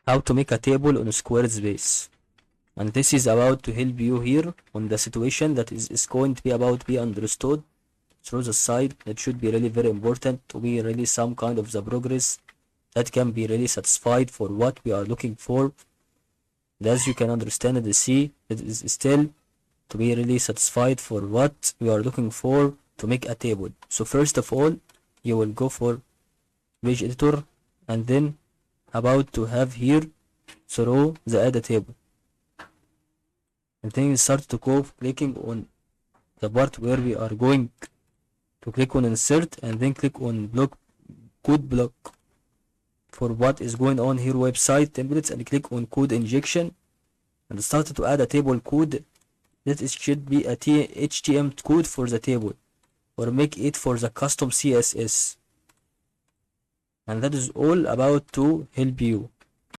how to make a table on Squarespace. And this is about to help you here on the situation that is going to be about to be understood through the site. That should be really very important to be really some kind of the progress that can be really satisfied for what we are looking for. And as you can understand and see, it is still to be really satisfied for what we are looking for to make a table. So first of all, you will go for page editor and then about to have here through the add a table, and then you start to go clicking on the part where we are going to click on insert and then click on block code block for what is going on here website templates, and click on code injection and start to add a table code that it should be a HTML code for the table or make it for the custom CSS. And that is all about to help you.